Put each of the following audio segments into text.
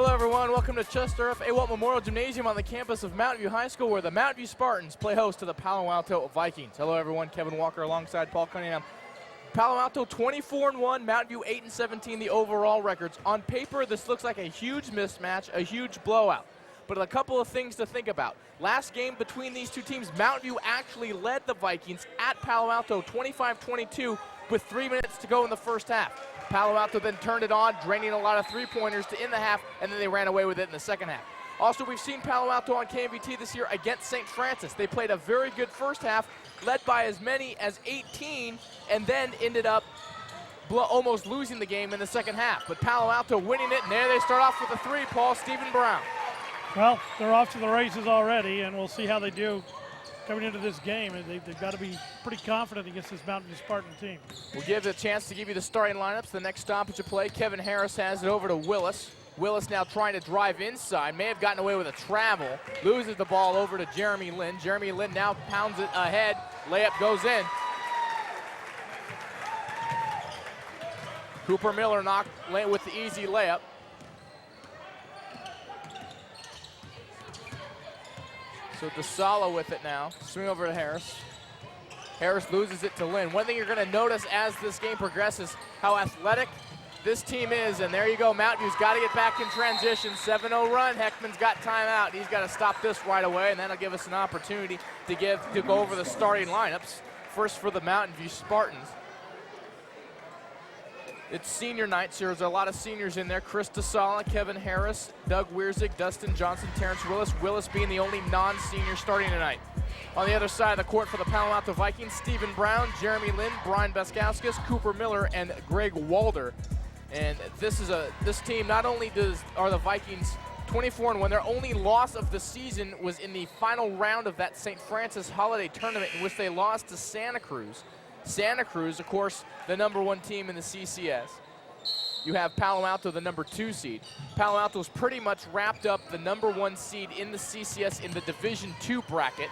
Hello everyone, welcome to Chester F. Awalt Memorial Gymnasium on the campus of Mountain View High School, where the Mountain View Spartans play host to the Palo Alto Vikings. Hello everyone, Kevin Walker alongside Paul Cunningham. Palo Alto 24-1, Mountain View 8-17, the overall records. On paper, this looks like a huge mismatch, a huge blowout. But a couple of things to think about. Last game between these two teams, Mountain View actually led the Vikings at Palo Alto 25-22 with 3 minutes to go in the first half. Palo Alto then turned it on, draining a lot of three-pointers to end the half, and then they ran away with it in the second half. Also, we've seen Palo Alto on KMVT this year against St. Francis. They played a very good first half, led by as many as 18, and then ended up almost losing the game in the second half. But Palo Alto winning it, and there they start off with a three, Paul. Stephen Brown. Well, they're off to the races already, and we'll see how they do coming into this game. And they've got to be pretty confident against this Mountain View Spartan team. We'll give it a chance to give you the starting lineups. The next stoppage of play, Kevin Harris has it over to Willis. Willis now trying to drive inside, may have gotten away with a travel, loses the ball over to Jeremy Lin. Jeremy Lin now pounds it ahead, layup goes in. Cooper Miller knocked with the easy layup. So DeSala with it now, swing over to Harris. Harris loses it to Lin. One thing you're gonna notice as this game progresses, how athletic this team is, and there you go, Mountain View's got to get back in transition. 7-0 run, Heckman's got timeout. He's got to stop this right away, and that'll give us an opportunity to go over the starting lineups. First for the Mountain View Spartans. It's senior night, so there's a lot of seniors in there. Chris DeSala, Kevin Harris, Doug Wierzig, Dustin Johnson, Terrence Willis. Willis being the only non-senior starting tonight. On the other side of the court for the Palo Alto Vikings, Stephen Brown, Jeremy Lin, Brian Beskauskas, Cooper Miller, and Greg Walder. And this team, not only are the Vikings 24-1, their only loss of the season was in the final round of that St. Francis Holiday Tournament, in which they lost to Santa Cruz. Santa Cruz, of course, the #1 team in the CCS. You have Palo Alto, the #2 seed. Palo Alto's pretty much wrapped up the #1 seed in the CCS in the Division II bracket.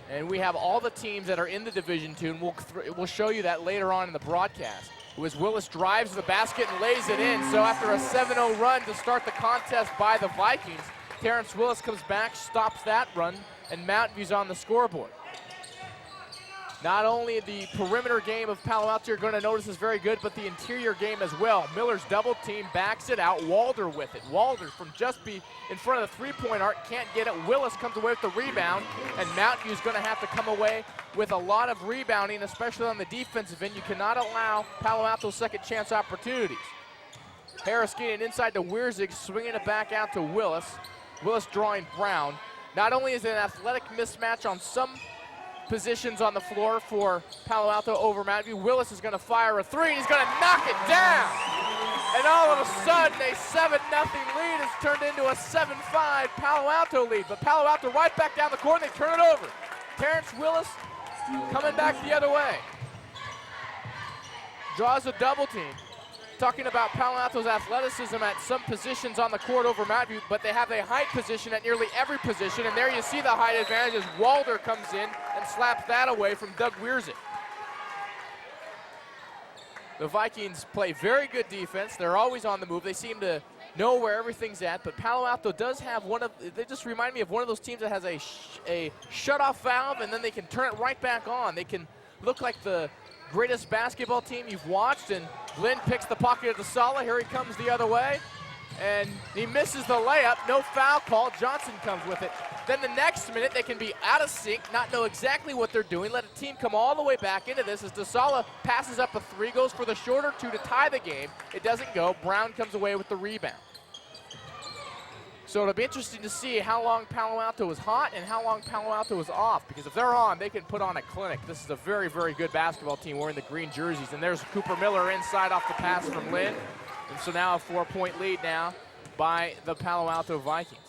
And we have all the teams that are in the Division II, and we'll show you that later on in the broadcast. As Willis drives the basket and lays it in. So after a 7-0 run to start the contest by the Vikings, Terrence Willis comes back, stops that run, and Mountain View's on the scoreboard. Not only the perimeter game of Palo Alto you're going to notice is very good, but the interior game as well. Miller's double team backs it out. Walder with it. Walder from just in front of the three-point arc can't get it. Willis comes away with the rebound, and Mountain View's going to have to come away with a lot of rebounding, especially on the defensive end. You cannot allow Palo Alto second chance opportunities. Harris getting inside to Wierzig, swinging it back out to Willis. Willis drawing Brown. Not only is it an athletic mismatch on some positions on the floor for Palo Alto over Mountain View, Willis is going to fire a three, and he's going to knock it down. And all of a sudden, a 7-0 lead has turned into a 7-5 Palo Alto lead. But Palo Alto right back down the court, and they turn it over. Terrence Willis coming back the other way. Draws a double team. Talking about Palo Alto's athleticism at some positions on the court over Mountain View, but they have a height position at nearly every position, and there you see the height advantage as Walder comes in and slaps that away from Doug Wierzig. The Vikings play very good defense. They're always on the move. They seem to know where everything's at, but Palo Alto does have they just remind me of one of those teams that has a shut-off valve, and then they can turn it right back on. They can look like the greatest basketball team you've watched, and Lynn picks the pocket of DeSala. Here he comes the other way, and he misses the layup. No foul call. Johnson comes with it. Then the next minute, they can be out of sync, not know exactly what they're doing, let a team come all the way back into this as DeSala passes up a three, goes for the shorter two to tie the game. It doesn't go. Brown comes away with the rebound. So it'll be interesting to see how long Palo Alto is hot and how long Palo Alto is off, because if they're on, they can put on a clinic. This is a very, very good basketball team wearing the green jerseys. And there's Cooper Miller inside off the pass from Lynn. And so now a 4-point lead now by the Palo Alto Vikings.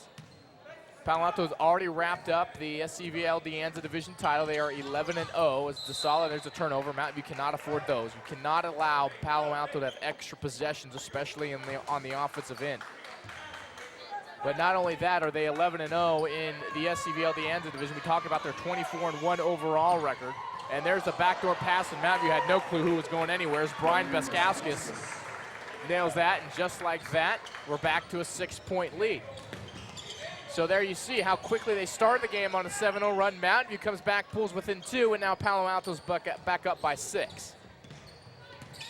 Palo Alto's already wrapped up the SCVL De Anza Division title. They are 11-0 as DeSala. There's a turnover. Mountain View cannot afford those. You cannot allow Palo Alto to have extra possessions, especially on the offensive end. But not only that, are they 11-0 in the SCVL De Anza division. We talked about their 24-1 overall record. And there's the backdoor pass, and Mountain View had no clue who was going anywhere. As Brian Beskauskas nails that, and just like that, we're back to a 6-point lead. So there you see how quickly they start the game on a 7-0 run. Mountain View comes back, pulls within 2, and now Palo Alto's back up by 6.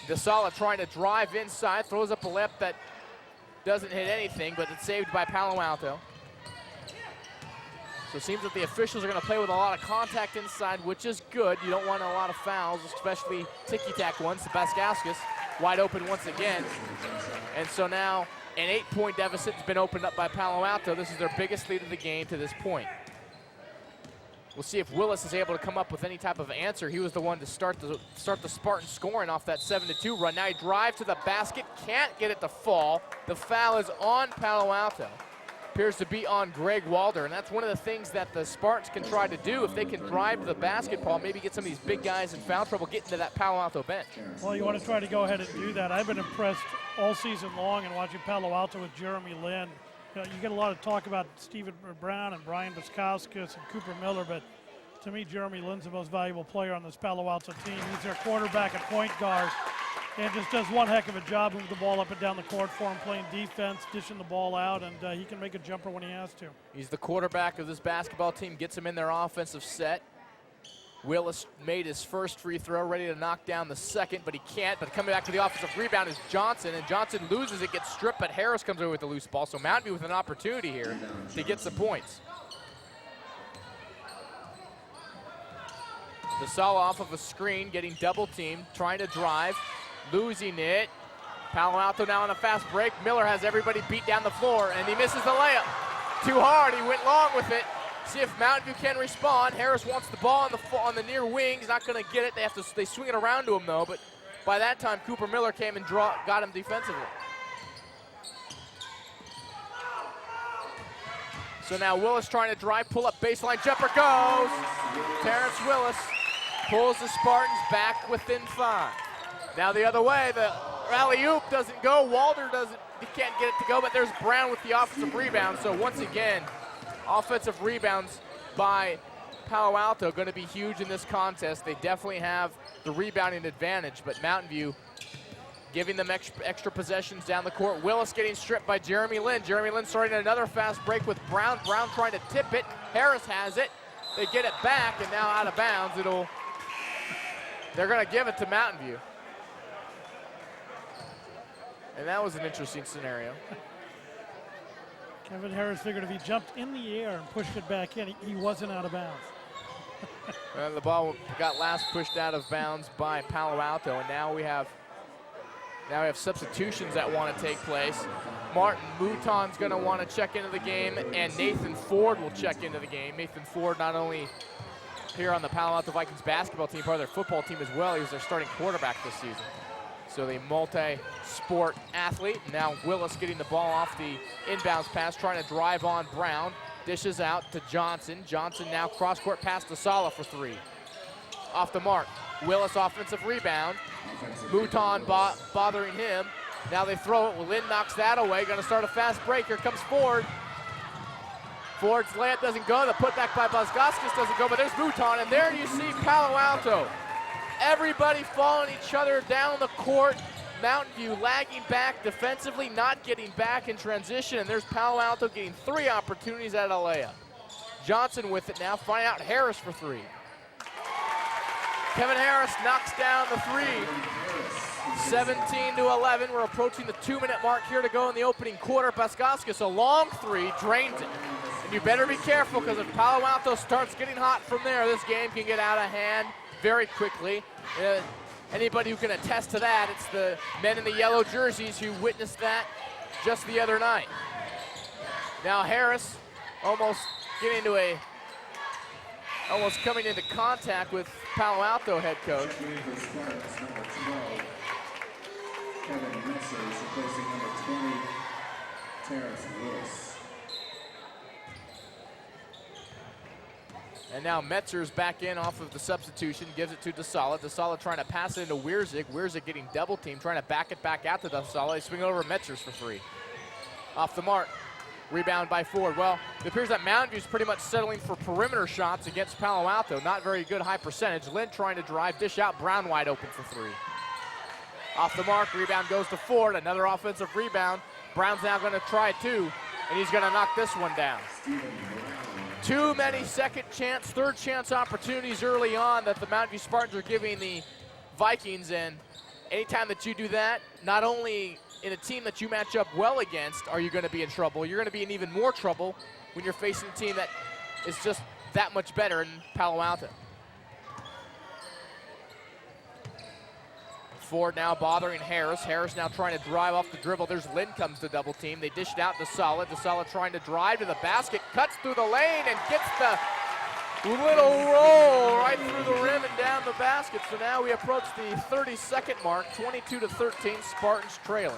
DeSala trying to drive inside, throws up a left that doesn't hit anything, but it's saved by Palo Alto. So it seems that the officials are going to play with a lot of contact inside, which is good. You don't want a lot of fouls, especially ticky-tack ones. Baskauskas wide open once again. And so now an 8-point deficit has been opened up by Palo Alto. This is their biggest lead of the game to this point. We'll see if Willis is able to come up with any type of answer. He was the one to start the Spartans scoring off that 7-2 run. Now he drives to the basket, can't get it to fall. The foul is on Palo Alto. Appears to be on Greg Walder, and that's one of the things that the Spartans can try to do. If they can drive to the basketball, maybe get some of these big guys in foul trouble, get into that Palo Alto bench. Well, you want to try to go ahead and do that. I've been impressed all season long in watching Palo Alto with Jeremy Lin. You get a lot of talk about Stephen Brown and Brian Baskauskas and Cooper Miller, but to me, Jeremy Lin's the most valuable player on this Palo Alto team. He's their quarterback and point guard, and just does one heck of a job moving the ball up and down the court for him, playing defense, dishing the ball out, and he can make a jumper when he has to. He's the quarterback of this basketball team, gets him in their offensive set. Willis made his first free throw, ready to knock down the second, but he can't. But coming back to the offensive rebound is Johnson, and Johnson loses it, gets stripped, but Harris comes away with the loose ball. So Mountain View with an opportunity here to get some points. DeSala off of a screen, getting double teamed, trying to drive, losing it. Palo Alto now on a fast break. Miller has everybody beat down the floor, and he misses the layup. Too hard, he went long with it. See if Mountain View can respond. Harris wants the ball on the near wing. He's not going to get it. They swing it around to him though. But by that time, Cooper Miller came and got him defensively. So now Willis trying to drive, pull up baseline, jumper goes. Terrence Willis pulls the Spartans back within 5. Now the other way, the alley-oop doesn't go. Walder he can't get it to go, but there's Brown with the offensive rebound. So once again, offensive rebounds by Palo Alto going to be huge in this contest. They definitely have the rebounding advantage, but Mountain View giving them extra possessions down the court. Willis getting stripped by Jeremy Lin. Jeremy Lin starting another fast break with Brown. Brown trying to tip it. Harris has it. They get it back, and now out of bounds. They're going to give it to Mountain View. And that was an interesting scenario. Kevin Harris figured if he jumped in the air and pushed it back in, he wasn't out of bounds. And the ball got last pushed out of bounds by Palo Alto, and now we have substitutions that want to take place. Martin Mouton's going to want to check into the game, and Nathan Ford will check into the game. Nathan Ford not only here on the Palo Alto Vikings basketball team, part of their football team as well. He was their starting quarterback this season. So the multi-sport athlete. Now Willis getting the ball off the inbounds pass, trying to drive on Brown. Dishes out to Johnson. Johnson now cross-court pass to Sala for 3. Off the mark. Willis offensive rebound. Mouton bothering him. Now they throw it. Lin knocks that away. Going to start a fast break. Here comes Ford. Ford's layup doesn't go. The putback by Baskauskas doesn't go, but there's Mouton, and there you see Palo Alto. Everybody following each other down the court. Mountain View lagging back defensively, not getting back in transition, and there's Palo Alto getting 3 opportunities at a layup. Johnson with it now, finding out Harris for 3. Kevin Harris knocks down the 3. 17-11, we're approaching the 2-minute mark here to go in the opening quarter. Baskauskas, a long 3, drains it. And you better be careful, because if Palo Alto starts getting hot from there, this game can get out of hand very quickly. Anybody who can attest to that, it's the men in the yellow jerseys who witnessed that just the other night. Now Harris almost coming into contact with Palo Alto head coach. Kevin Messer is replacing number 20, Terrence Willis. And now Metzer's back in off of the substitution, gives it to DeSala. DeSala trying to pass it into Wierzig. Wierzig getting double teamed, trying to back it back out to DeSala. They swing it over Metzer's for 3. Off the mark. Rebound by Ford. Well, it appears that Mountain View's pretty much settling for perimeter shots against Palo Alto. Not very good high percentage. Lin trying to drive, dish out. Brown wide open for 3. Off the mark, rebound goes to Ford. Another offensive rebound. Brown's now going to try two, and he's going to knock this one down. Too many second chance, third chance opportunities early on that the Mountain View Spartans are giving the Vikings, and anytime that you do that, not only in a team that you match up well against are you going to be in trouble, you're going to be in even more trouble when you're facing a team that is just that much better in Palo Alto. Ford now bothering Harris. Harris now trying to drive off the dribble. There's Lynn comes to double team. They dish it out to Solid. DeSala trying to drive to the basket, cuts through the lane and gets the little roll right through the rim and down the basket. So now we approach the 30-second mark, 22-13, Spartans trailing.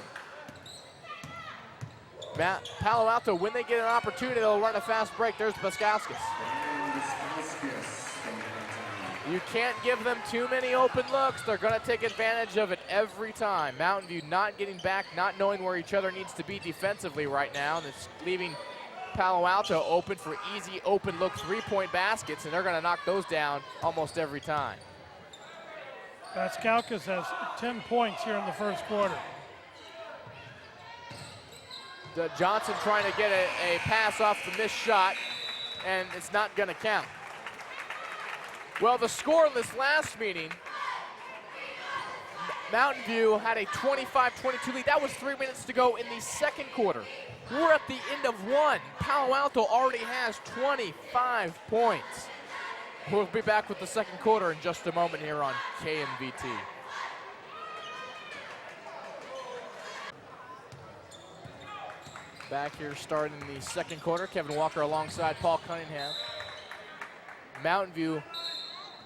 Palo Alto, when they get an opportunity, they'll run a fast break. There's Baskauskas. You can't give them too many open looks. They're going to take advantage of it every time. Mountain View not getting back, not knowing where each other needs to be defensively right now. And it's leaving Palo Alto open for easy open look three-point baskets, and they're going to knock those down almost every time. Baskauskas has 10 points here in the first quarter. Johnson trying to get a pass off the missed shot, and it's not going to count. Well, the score in this last meeting, Mountain View had a 25-22 lead. That was 3 minutes to go in the second quarter. We're at the end of one. Palo Alto already has 25 points. We'll be back with the second quarter in just a moment here on KMVT. Back here starting the second quarter. Kevin Walker alongside Paul Cunningham. Mountain View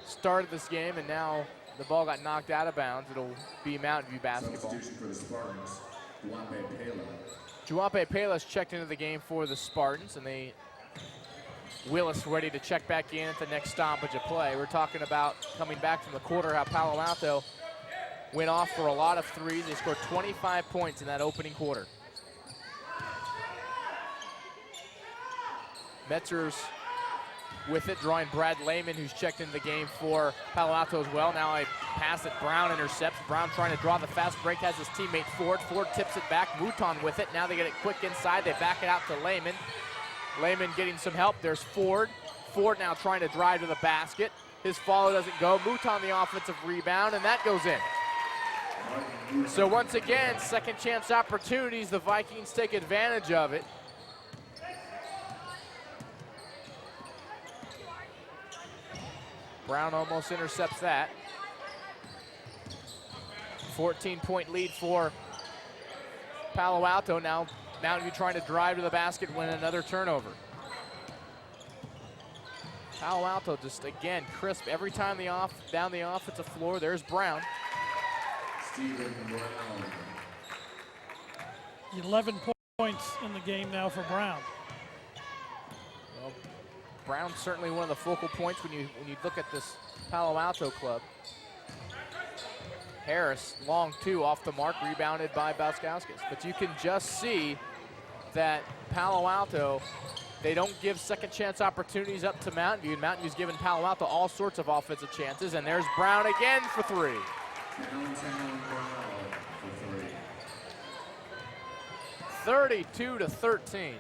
started this game, and now the ball got knocked out of bounds. It'll be Mountain View basketball. Substitution for the Spartans, Juanpe Pela. Juanpe Pela's checked into the game for the Spartans, and Willis ready to check back in at the next stoppage of play. We're talking about coming back from the quarter, how Palo Alto went off for a lot of threes. They scored 25 points in that opening quarter. Metzger's with it, drawing Brad Lehman, who's checked into the game for Palo Alto as well. Now a pass that Brown intercepts. Brown trying to draw the fast break, has his teammate Ford. Ford tips it back, Mouton with it. Now they get it quick inside, they back it out to Lehman. Lehman getting some help, there's Ford. Ford now trying to drive to the basket. His follow doesn't go. Mouton the offensive rebound, and that goes in. So once again, second chance opportunities, the Vikings take advantage of it. Brown almost intercepts that. 14-point lead for Palo Alto. Now Mountain View trying to drive to the basket, win another turnover. Palo Alto just, again, crisp every time down the offensive floor. There's Brown. Stephen Brown. 11 points in the game now for Brown. Well, Brown's certainly one of the focal points when you look at this Palo Alto club. Harris, long two, off the mark, rebounded by Baskauskas. But you can just see that Palo Alto, they don't give second chance opportunities up to Mountain View. And Mountain View's given Palo Alto all sorts of offensive chances. And there's Brown again for three. Downtown Brown for three. 32-13.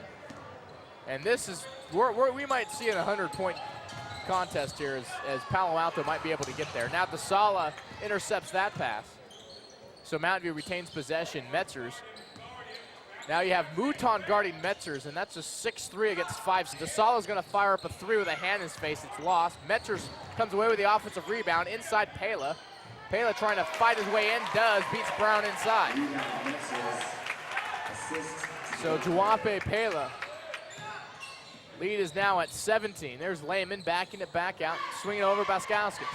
And this is, we might see a 100-point contest here as Palo Alto might be able to get there. Now DeSala intercepts that pass. So Mountain View retains possession. Metzger's. Now you have Mouton guarding Metzger's, and that's a 6-3 against 5. DeSala's going to fire up a three with a hand in his face. It's lost. Metzger's comes away with the offensive rebound inside Pela. Pela trying to fight his way in, does, beats Brown inside. So Juanpe Pela. Lead is now at 17. There's Lehman backing it back out, swinging over Baskauskas.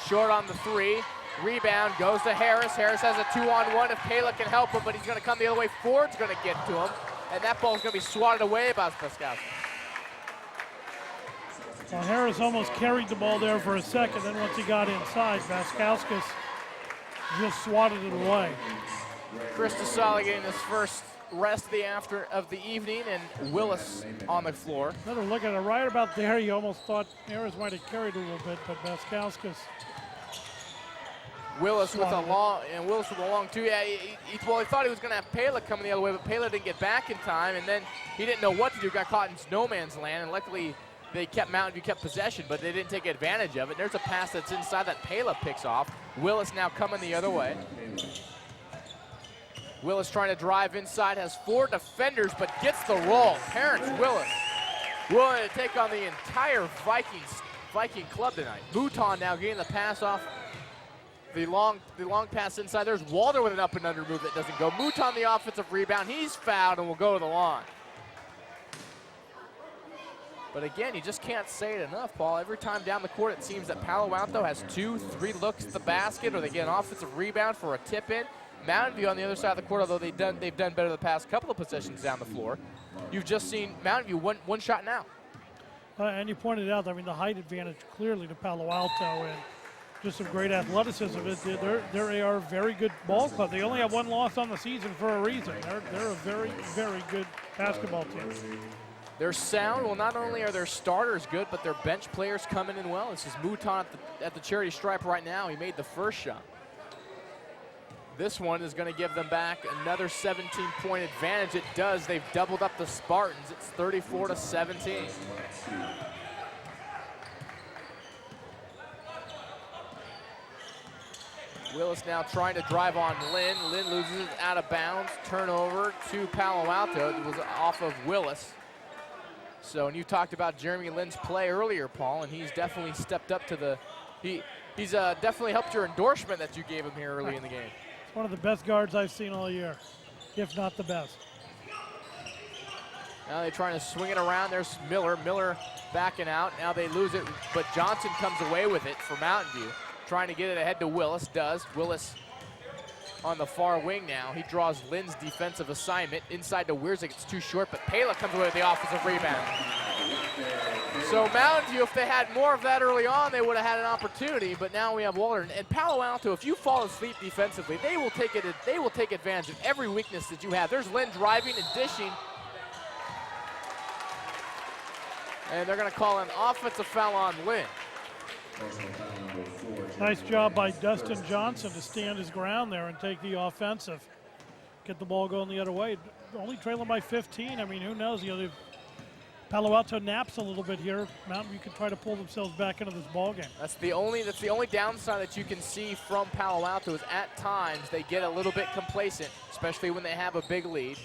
Short on the three. Rebound goes to Harris. Harris has a 2-on-1 if Pela can help him, but he's going to come the other way. Ford's going to get to him, and that ball's going to be swatted away by Baskauskas. Well, Harris almost carried the ball there for a second. Then once he got inside, Baskauskas just swatted it away. Chris DeSala getting his first rest of the evening, and Willis on the floor. Another look at it right about there. You almost thought Harris might have carried a little bit, but Baskauskas Willis with a Slotted it. long, and Willis with a long two. Yeah, well, he thought he was going to have Pala coming the other way, but Pala didn't get back in time, and then he didn't know what to do. Got caught in no man's land, and luckily they kept Mountain View kept possession, but they didn't take advantage of it. There's a pass that's inside that Pala picks off. Willis now coming the other way. Willis trying to drive inside, has 4 defenders, but gets the roll. Terrence Willis willing to take on the entire Viking club tonight. Mouton now getting the pass off. The long pass inside. There's Walter with an up and under move that doesn't go. Mouton the offensive rebound. He's fouled and will go to the line. But again, you just can't say it enough, Paul. Every time down the court, it seems that Palo Alto has 2, 3 looks at the basket, or they get an offensive rebound for a tip in. Mountain View on the other side of the court, although they've done better the past couple of possessions down the floor. You've just seen Mountain View one shot now. And you pointed out, I mean, the height advantage clearly to Palo Alto, and just some great athleticism. They are a very good ball club. They only have 1 loss on the season for a reason. They're a very, very good basketball team. They're sound. Well, not only are their starters good, but their bench players coming in well. This is Mouton at the charity stripe right now. He made the first shot. This one is going to give them back another 17-point advantage. It does. They've doubled up the Spartans. It's 34-17. Willis now trying to drive on Lynn. Lynn loses it out of bounds. Turnover to Palo Alto. It was off of Willis. So, and you talked about Jeremy Lynn's play earlier, Paul, and he's definitely stepped up to the, he's definitely helped your endorsement that you gave him here early in the game. It's one of the best guards I've seen all year, if not the best. Now they're trying to swing it around. There's Miller. Miller backing out. Now they lose it, but Johnson comes away with it for Mountain View. Trying to get it ahead to Willis, does. Willis on the far wing now. He draws Lynn's defensive assignment. Inside to Wierzig, it's too short, but Pala comes away with the offensive rebound. So Mountain View, if they had more of that early on, they would have had an opportunity, but now we have Walter. And Palo Alto, if you fall asleep defensively, they will take advantage of every weakness that you have. There's Lynn driving and dishing. And they're going to call an offensive foul on Lynn. Nice job by Dustin Johnson to stand his ground there and take the offensive. Get the ball going the other way. Only trailing by 15. I mean, who knows? You know, Palo Alto naps a little bit here. Mountain View can try to pull themselves back into this ball game. That's the only downside that you can see from Palo Alto is at times they get a little bit complacent, especially when they have a big lead.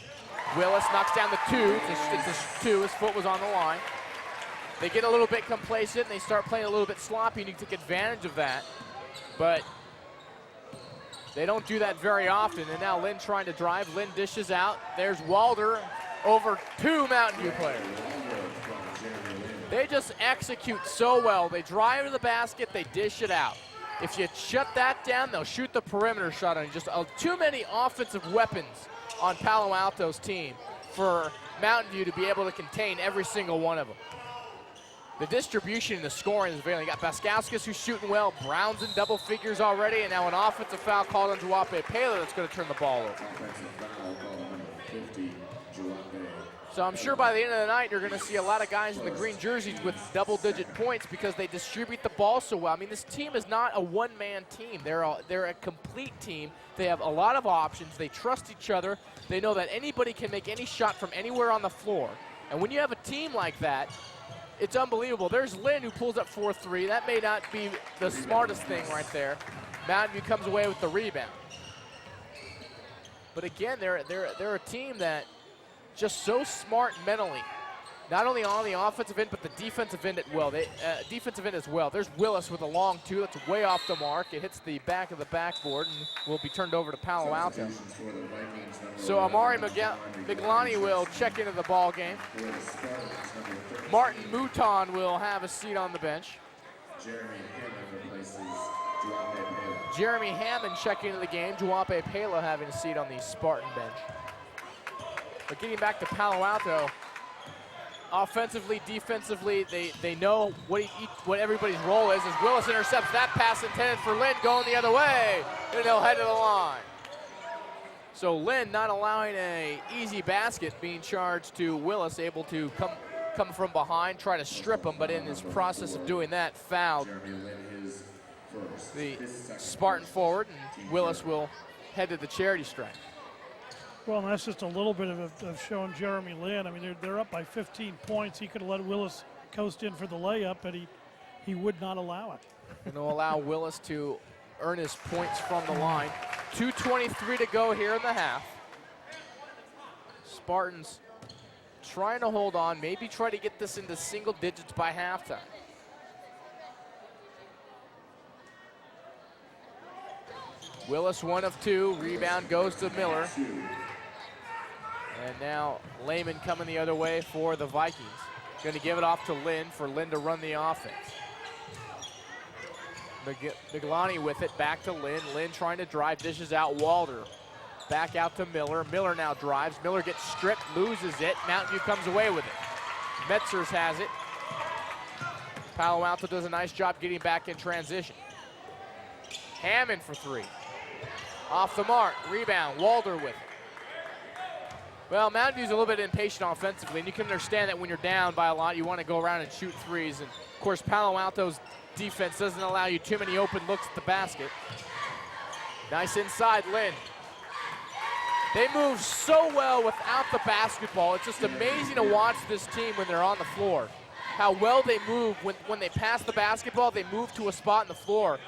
Willis knocks down the 2. It's a 2. His foot was on the line. They get a little bit complacent, and they start playing a little bit sloppy, and you take advantage of that. But they don't do that very often, and now Lynn trying to drive. Lynn dishes out. There's Walder over 2 Mountain View players. They just execute so well. They drive to the basket, they dish it out. If you shut that down, they'll shoot the perimeter shot on you. Just too many offensive weapons on Palo Alto's team for Mountain View to be able to contain every single one of them. The distribution and the scoring is available. You got Baskauskas who's shooting well. Brown's in double figures already, and now an offensive foul called on Juape Pala that's going to turn the ball over. So I'm sure by the end of the night, you're going to see a lot of guys in the green jerseys with double-digit points because they distribute the ball so well. I mean, this team is not a one-man team. They're a complete team. They have a lot of options. They trust each other. They know that anybody can make any shot from anywhere on the floor. And when you have a team like that, it's unbelievable. There's Lynn who pulls up 4-3. That may not be the smartest thing right there. Mountain View comes away with the rebound. But again, they're a team that just so smart mentally. Not only on the offensive end, but the defensive end as well. There's Willis with a long 2. That's way off the mark. It hits the back of the backboard and will be turned over to Palo Alto. So Amari Miglani will check into the ball game. Martin Mouton will have a seat on the bench. Jeremy Hammond checking into the game. Juape Pala having a seat on the Spartan bench. But getting back to Palo Alto, offensively, defensively, they know what everybody's role is. As Willis intercepts that pass intended for Lynn going the other way, and they'll head to the line. So Lynn not allowing an easy basket, being charged to Willis, able to come from behind, try to strip him, but in his process of doing that, fouled. the Spartan forward, and Willis will head to the charity stripe. Well, and that's just a little bit of showing Jeremy Lin. I mean, they're up by 15 points. He could have let Willis coast in for the layup, but he would not allow it. Going to allow Willis to earn his points from the line. 2:23 to go here in the half. Spartans trying to hold on, maybe try to get this into single digits by halftime. Willis 1 of 2, rebound goes to Miller. And now Lehman coming the other way for the Vikings. Going to give it off to Lynn for Lynn to run the offense. Miglani with it, back to Lynn. Lynn trying to drive, dishes out Walder. Back out to Miller. Miller now drives. Miller gets stripped, loses it. Mountain View comes away with it. Metzers has it. Palo Alto does a nice job getting back in transition. Hammond for 3. Off the mark, rebound, Walder with it. Well, Mountain View's a little bit impatient offensively, and you can understand that when you're down by a lot, you want to go around and shoot threes. And of course, Palo Alto's defense doesn't allow you too many open looks at the basket. Nice inside, Lynn. They move so well without the basketball. It's just amazing to watch this team when they're on the floor. How well they move when they pass the basketball, they move to a spot in the floor.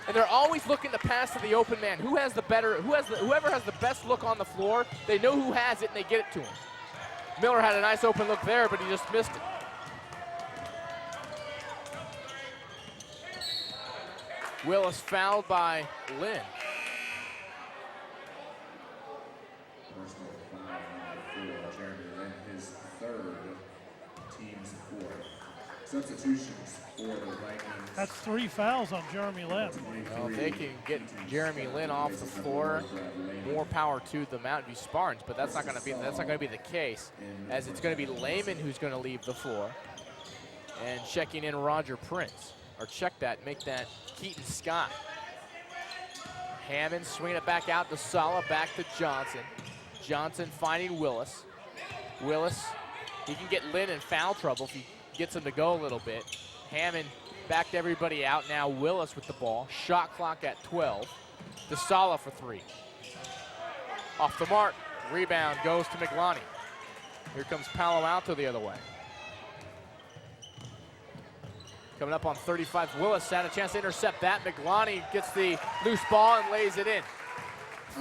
And they're always looking to pass to the open man. Whoever has the best look on the floor, they know who has it and they get it to him. Miller had a nice open look there, but he just missed it. Willis fouled by Lynn. Personal foul number 4, Jeremy Lin, his 3rd, team's 4th. Substitutions for the Vikings. That's 3 fouls on Jeremy Lin. Well, if they can get Jeremy Lin off the floor, more power to the Mountain View Spartans, but that's not going to be the case, as it's going to be Lehman who's going to leave the floor, and checking in Roger Prince, or check that, make that Keaton Scott. Hammond swinging it back out to Sala, back to Johnson. Johnson finding Willis. Willis, he can get Lynn in foul trouble if he gets him to go a little bit. Hammond backed everybody out. Now Willis with the ball. Shot clock at 12. DeSala for 3. Off the mark. Rebound goes to Miglani. Here comes Palo Alto the other way. Coming up on 35. Willis had a chance to intercept that. Miglani gets the loose ball and lays it in.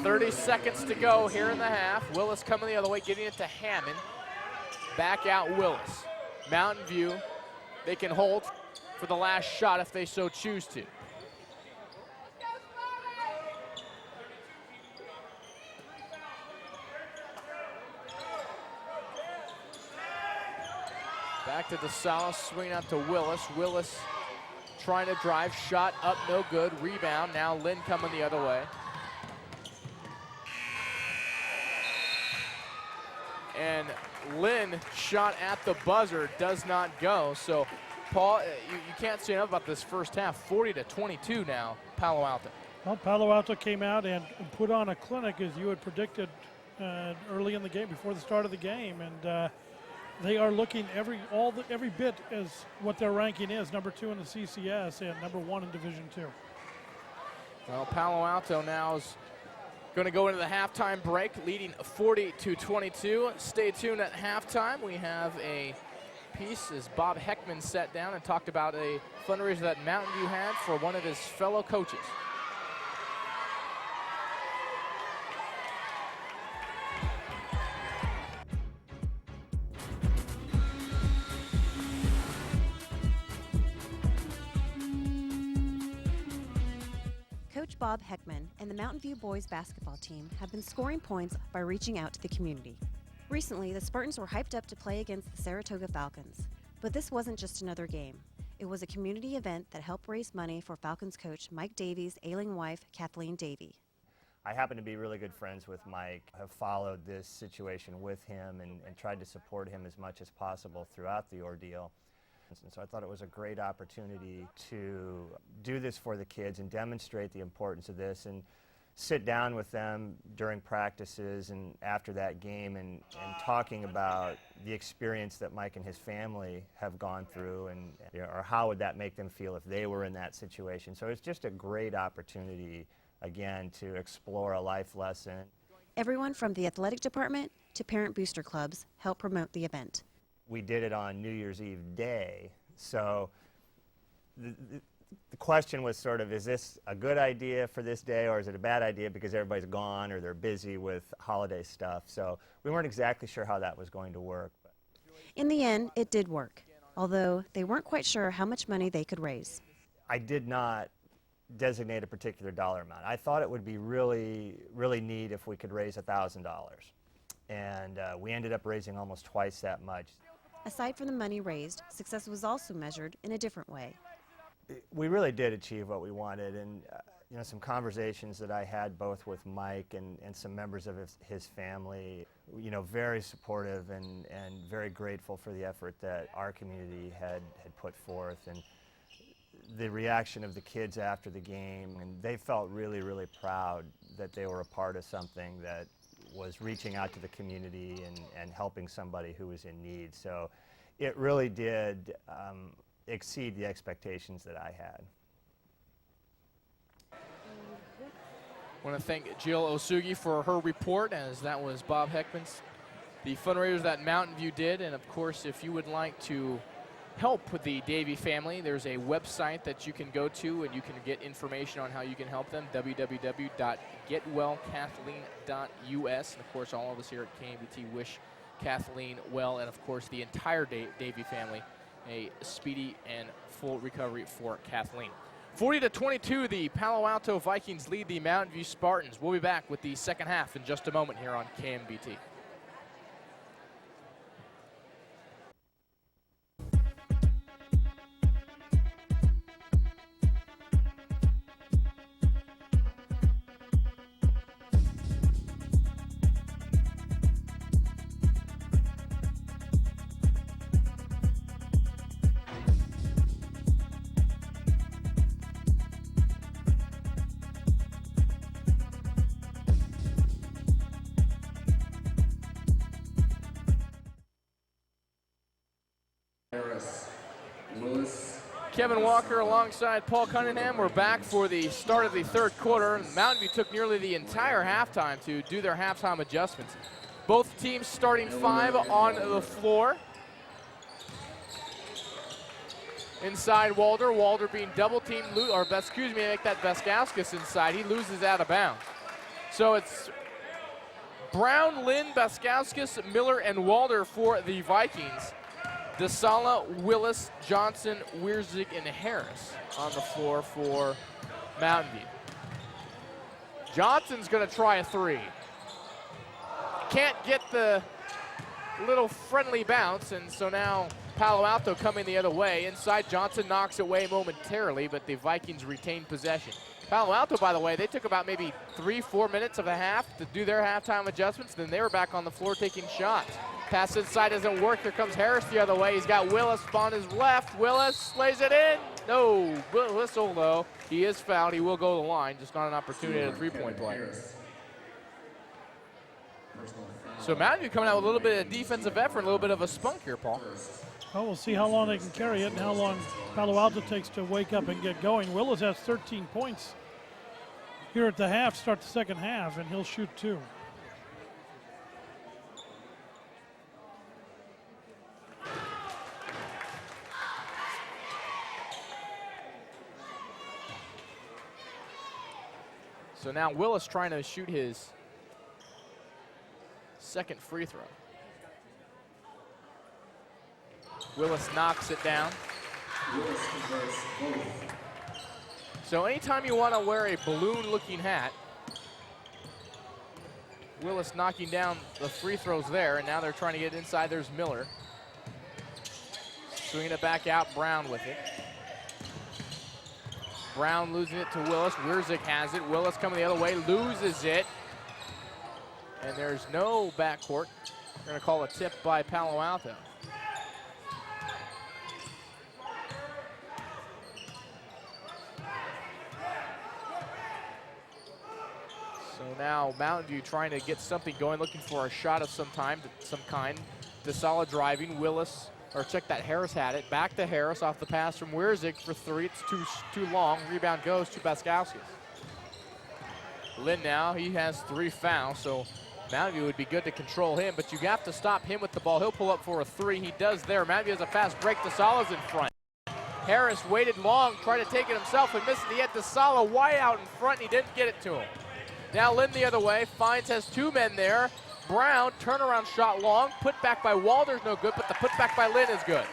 30 seconds to go here in the half. Willis coming the other way, getting it to Hammond. Back out Willis. Mountain View, they can hold for the last shot if they so choose to. Back to DeSala, swinging out to Willis. Willis trying to drive, shot up, no good. Rebound, now Lynn coming the other way. And Lynn shot at the buzzer, does not go. So, Paul, you can't say enough about this first half. 40-22 now, Palo Alto. Well, Palo Alto came out and put on a clinic, as you had predicted early in the game, before the start of the game, and they are looking every bit as what their ranking is, number 2 in the CCS and number 1 in Division II. Well, Palo Alto now is going to go into the halftime break, leading 40-22. Stay tuned at halftime. We have a piece as Bob Heckman sat down and talked about a fundraiser that Mountain View had for one of his fellow coaches. Coach Bob Heckman and the Mountain View boys basketball team have been scoring points by reaching out to the community. Recently, the Spartans were hyped up to play against the Saratoga Falcons. But this wasn't just another game. It was a community event that helped raise money for Falcons coach Mike Davies' ailing wife, Kathleen Davey. I happen to be really good friends with Mike. I have followed this situation with him and tried to support him as much as possible throughout the ordeal. And so I thought it was a great opportunity to do this for the kids and demonstrate the importance of this and sit down with them during practices and after that game and talking about the experience that Mike and his family have gone through, and or how would that make them feel if they were in that situation. So it's just a great opportunity, again, to explore a life lesson. Everyone from the athletic department to parent booster clubs helped promote the event. We did it on New Year's Eve day, so the question was sort of, is this a good idea for this day, or is it a bad idea because everybody's gone or they're busy with holiday stuff? So we weren't exactly sure how that was going to work. In the end, it did work, although they weren't quite sure how much money they could raise. I did not designate a particular dollar amount. I thought it would be really, really neat if we could raise $1,000. And we ended up raising almost twice that much. Aside from the money raised, success was also measured in a different way. We really did achieve what we wanted, and some conversations that I had both with Mike and some members of his family, very supportive and very grateful for the effort that our community had put forth, and the reaction of the kids after the game, and they felt really, really proud that they were a part of something that was reaching out to the community and helping somebody who was in need. So it really did exceed the expectations that I had. I want to thank Jill Osugi for her report, as that was Bob Heckman's, the fundraisers that Mountain View did. And of course, if you would like to help with the Davey family, there's a website that you can go to and you can get information on how you can help them, www.getwellkathleen.us. And of course, all of us here at KMVT wish Kathleen well, and of course the entire Davey family a speedy and full recovery for Kathleen. 40-22, the Palo Alto Vikings lead the Mountain View Spartans. We'll be back with the second half in just a moment here on KMVT. Kevin Walker alongside Paul Cunningham. We're back for the start of the third quarter. Mountain View took nearly the entire halftime to do their halftime adjustments. Both teams starting five on the floor. Inside Walder. Walder being double teamed, make that Baskauskas inside. He loses out of bounds. So it's Brown, Lynn, Baskauskas, Miller, and Walder for the Vikings. DeSala, Willis, Johnson, Wierzig, and Harris on the floor for Mountain View. Johnson's going to try a three. Can't get the little friendly bounce, and so now Palo Alto coming the other way. Inside, Johnson knocks it away momentarily, but the Vikings retain possession. Palo Alto, by the way, they took about maybe 3-4 minutes of a half to do their halftime adjustments. Then they were back on the floor taking shots. Pass inside doesn't work. Here comes Harris the other way. He's got Willis on his left. Willis lays it in. No whistle, though. He is fouled. He will go to the line. Just not an opportunity at a three-point play. So Mountain View coming out with a little bit of defensive effort, a little bit of a spunk here, Paul. Well, we'll see how long they can carry it and how long Palo Alto takes to wake up and get going. Willis has 13 points here at the half, start the second half, and he'll shoot two. So now Willis trying to shoot his second free throw. Willis knocks it down. So anytime you want to wear a balloon-looking hat, Willis knocking down the free throws there, and now they're trying to get inside. There's Miller. Swinging it back out, Brown with it. Brown losing it to Willis. Wierzig has it. Willis coming the other way, loses it. And there's no backcourt. They're going to call a tip by Palo Alto. So now Mountain View trying to get something going, looking for a shot of some kind. DeSala driving, Willis, or check that, Harris had it. Back to Harris off the pass from Wierzig for three. It's too long. Rebound goes to Baskowskis. Lynn now, he has 3 fouls, so Mountain View would be good to control him, but you have to stop him with the ball. He'll pull up for a 3. He does there. Mountain View has a fast break. DeSala's in front. Harris waited long, tried to take it himself and missed it. He had DeSala wide out in front, and he didn't get it to him. Now Lynn the other way. Fines has 2 men there. Brown, turnaround shot long. Put back by Walder's no good, but the put back by Lynn is good.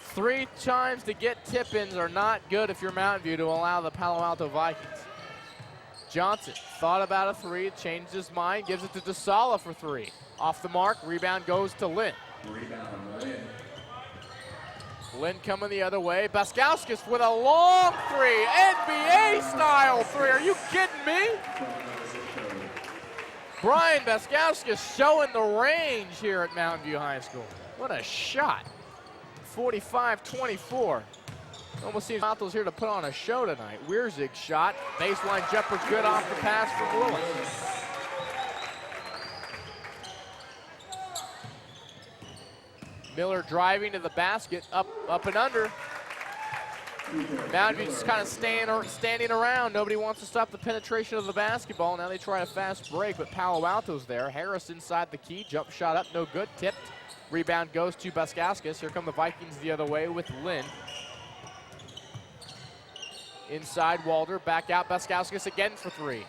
3 times to get tip-ins are not good if you're Mountain View to allow the Palo Alto Vikings. Johnson thought about a 3, changed his mind, gives it to DeSala for 3. Off the mark, rebound goes to Lynn. Lynn coming the other way. Baskowskis with a long 3, NBA-style 3. Are you kidding me? Brian Baskowskis showing the range here at Mountain View High School. What a shot. 45-24. Almost seems Alto's here to put on a show tonight. Wierzig shot. Baseline jumper good off the pass from Willis. Miller driving to the basket, up and under. Mountain View just kind of standing around. Nobody wants to stop the penetration of the basketball. Now they try a fast break, but Palo Alto's there. Harris inside the key, jump shot up, no good, tipped. Rebound goes to Baskowskis. Here come the Vikings the other way with Lynn. Inside Walder, back out Baskowskis again for 3.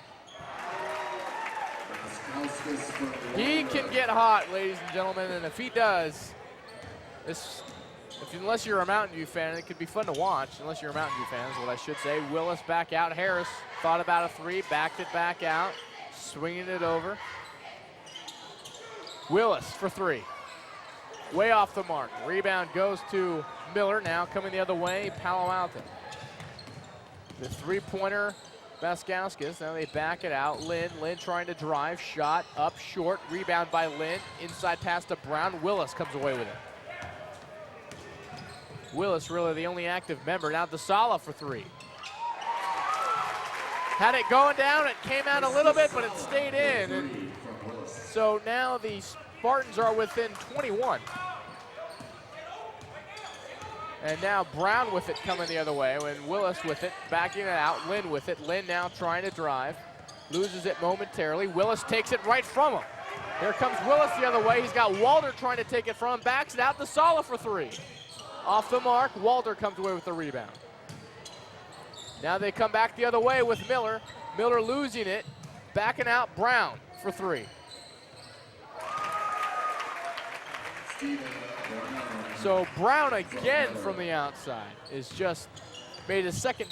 He can get hot, ladies and gentlemen, and if he does, unless you're a Mountain View fan, it could be fun to watch. Unless you're a Mountain View fan is what I should say. Willis back out. Harris thought about a 3, backed it back out, swinging it over. Willis for 3. Way off the mark. Rebound goes to Miller. Now coming the other way, Palo Alto. The 3-pointer, Baskowskis. Now they back it out. Lynn trying to drive. Shot up short. Rebound by Lynn. Inside pass to Brown. Willis comes away with it. Willis really the only active member. Now DeSala for 3. Had it going down. It came out a little bit, but it stayed in. And so now the Spartans are within 21. And now Brown with it coming the other way, and Willis with it, backing it out. Lynn with it. Lynn now trying to drive. Loses it momentarily. Willis takes it right from him. Here comes Willis the other way. He's got Walder trying to take it from him. Backs it out to DeSala for 3. Off the mark, Walder comes away with the rebound. Now they come back the other way with Miller. Miller losing it. Backing out Brown for 3. So Brown again from the outside is just made his second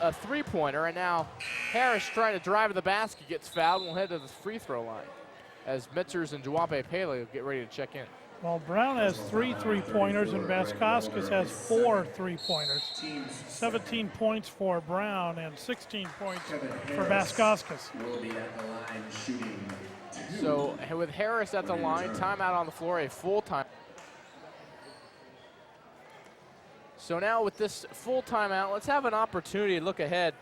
3-pointer, and now Harris trying to drive to the basket gets fouled and will head to the free throw line as Mitzers and Juwape Pele get ready to check in. Well, Brown has 3 3-pointers and Baskowskis has 4 3-pointers. 17 points for Brown and 16 points for Baskowskis. So with Harris at the line, timeout on the floor, a full time. So now with this full timeout, let's have an opportunity to look ahead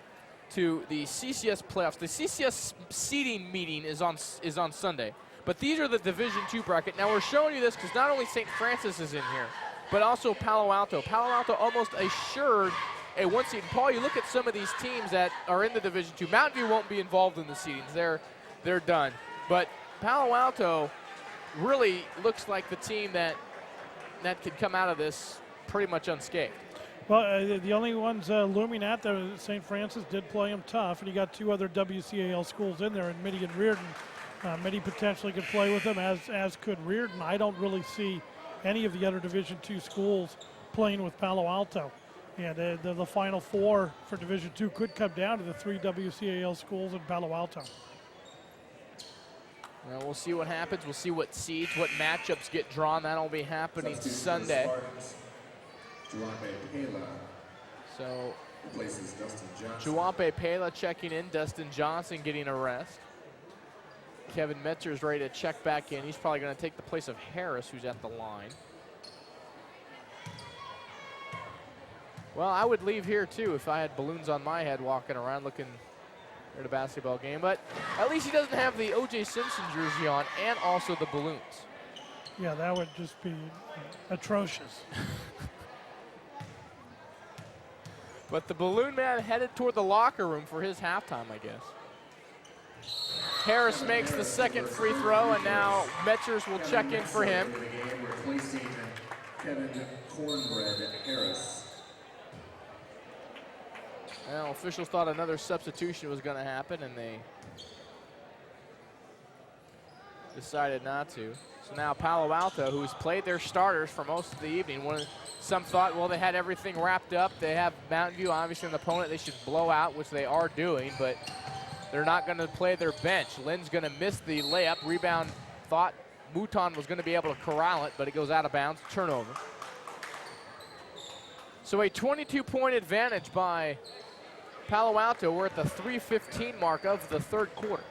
to the CCS playoffs. The CCS seeding meeting is on Sunday, but these are the Division II bracket. Now we're showing you this because not only St. Francis is in here, but also Palo Alto. Palo Alto almost assured a 1 seed. And Paul, you look at some of these teams that are in the Division II. Mountain View won't be involved in the seedings. They're done. But Palo Alto really looks like the team that could come out of this pretty much unscathed. Well, the only ones looming at the St. Francis did play them tough, and you got 2 other WCAL schools in there, in Mitty and Reardon. Mitty potentially could play with them, as could Reardon. I don't really see any of the other Division II schools playing with Palo Alto. And the Final 4 for Division II could come down to the 3 WCAL schools in Palo Alto. Well, we'll see what happens. We'll see what seeds, what matchups get drawn. That'll be happening Sunday. So, Juwape Pela checking in. Dustin Johnson getting a rest. Kevin Metzer is ready to check back in. He's probably going to take the place of Harris, who's at the line. Well, I would leave here, too, if I had balloons on my head walking around looking at a basketball game, but at least he doesn't have the O.J. Simpson jersey on and also the balloons. Yeah, that would just be atrocious. But the balloon man headed toward the locker room for his halftime, I guess. Harris makes the second free throw, and now Metzers will check in for him. Replacing Kevin Cornbread Harris. Well, officials thought another substitution was going to happen, and they decided not to. So now Palo Alto, who's played their starters for most of the evening, some thought, well, they had everything wrapped up. They have Mountain View, obviously an opponent they should blow out, which they are doing, but they're not going to play their bench. Lynn's going to miss the layup. Rebound, thought Mouton was going to be able to corral it, but it goes out of bounds. Turnover. So a 22-point advantage by Palo Alto. We're at the 3:15 mark of the third quarter.